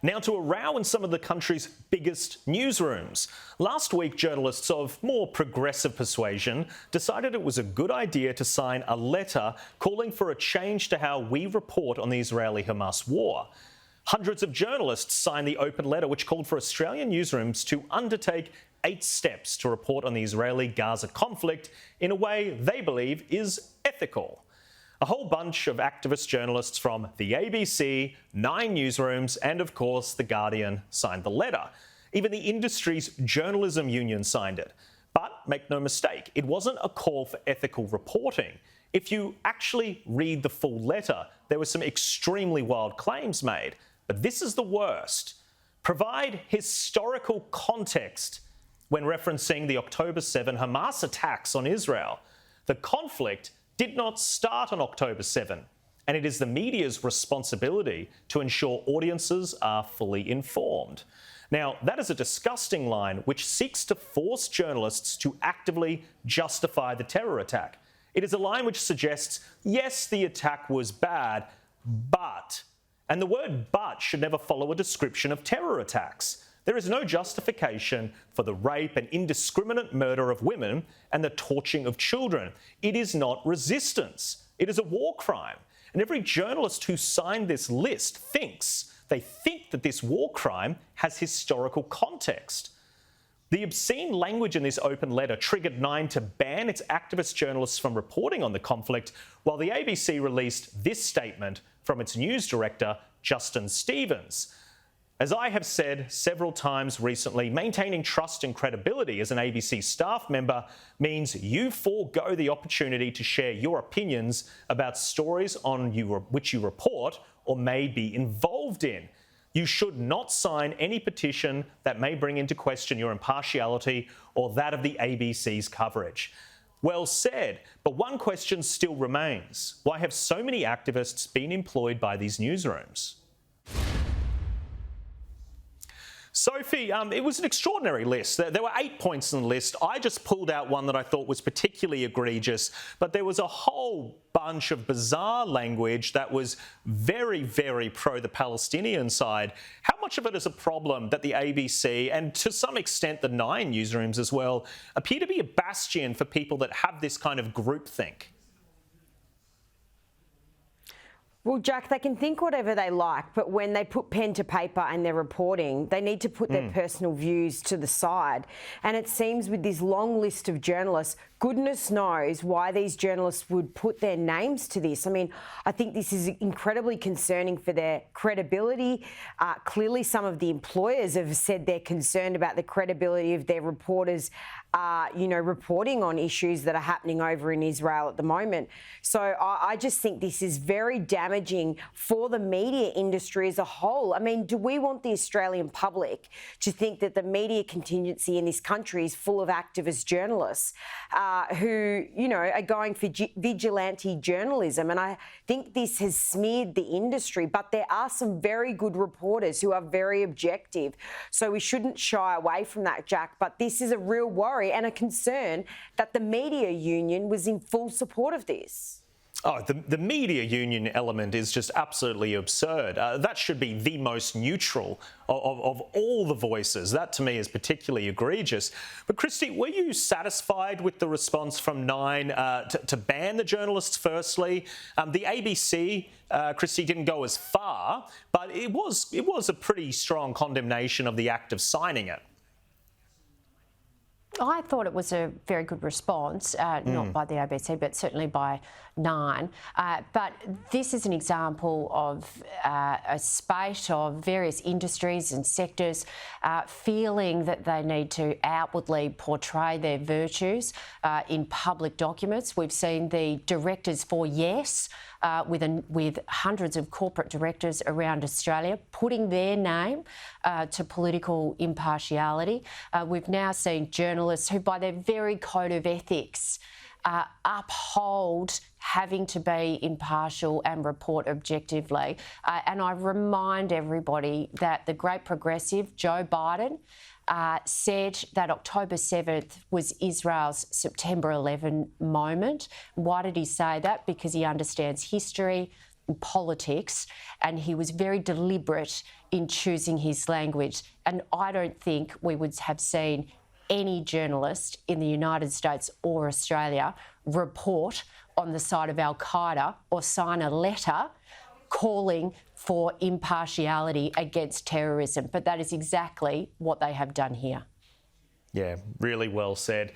Now to a row in some of the country's biggest newsrooms. Last week, journalists of more progressive persuasion decided it was a good idea to sign a letter calling for a change to how we report on the Israeli-Hamas war. Hundreds of journalists signed the open letter which called for Australian newsrooms to undertake 8 steps to report on the Israeli-Gaza conflict in a way they believe is ethical. A whole bunch of activist journalists from the ABC, 9 newsrooms and, of course, The Guardian signed the letter. Even the industry's journalism union signed it. But make no mistake, it wasn't a call for ethical reporting. If you actually read the full letter, there were some extremely wild claims made. But this is the worst. Provide historical context when referencing the October 7 Hamas attacks on Israel. The conflict did not start on October 7, and it is the media's responsibility to ensure audiences are fully informed. Now, that is a disgusting line which seeks to force journalists to actively justify the terror attack. It is a line which suggests, yes, the attack was bad, but, and the word but should never follow a description of terror attacks. There is no justification for the rape and indiscriminate murder of women and the torching of children. It is not resistance. It is a war crime. And every journalist who signed this list thinks that this war crime has historical context. The obscene language in this open letter triggered 9 to ban its activist journalists from reporting on the conflict, while the ABC released this statement from its news director, Justin Stevens. As I have said several times recently, maintaining trust and credibility as an ABC staff member means you forego the opportunity to share your opinions about stories on which you report or may be involved in. You should not sign any petition that may bring into question your impartiality or that of the ABC's coverage. Well said, but one question still remains. Why have so many activists been employed by these newsrooms? Sophie, it was an extraordinary list. There were 8 points on the list. I just pulled out one that I thought was particularly egregious, but there was a whole bunch of bizarre language that was very, very pro the Palestinian side. How much of it is a problem that the ABC and to some extent the 9 newsrooms as well appear to be a bastion for people that have this kind of groupthink? Well, Jack, they can think whatever they like, but when they put pen to paper and they're reporting, they need to put their personal views to the side. And it seems with this long list of journalists, goodness knows why these journalists would put their names to this. I mean, I think this is incredibly concerning for their credibility. Clearly, some of the employers have said they're concerned about the credibility of their reporters, reporting on issues that are happening over in Israel at the moment. So I just think this is very damaging for the media industry as a whole. I mean, do we want the Australian public to think that the media contingency in this country is full of activist journalists who, are going for vigilante journalism? And I think this has smeared the industry, but there are some very good reporters who are very objective. So we shouldn't shy away from that, Jack. But this is a real worry and a concern that the media union was in full support of this. Oh, the media union element is just absolutely absurd. That should be the most neutral of all the voices. That, to me, is particularly egregious. But, Christy, were you satisfied with the response from 9 to ban the journalists, firstly? The ABC, Christy, didn't go as far, but it was a pretty strong condemnation of the act of signing it. I thought it was a very good response, not by the ABC, but certainly by 9. But this is an example of a spate of various industries and sectors feeling that they need to outwardly portray their virtues in public documents. We've seen the directors for Yes, with hundreds of corporate directors around Australia putting their name to political impartiality. We've now seen journalists who, by their very code of ethics, uphold having to be impartial and report objectively. And I remind everybody that the great progressive, Joe Biden, said that October 7th was Israel's September 11 moment. Why did he say that? Because he understands history, politics, and he was very deliberate in choosing his language. And I don't think we would have seen any journalist in the United States or Australia report on the side of Al-Qaeda or sign a letter calling for impartiality against terrorism. But that is exactly what they have done here. Yeah, really well said.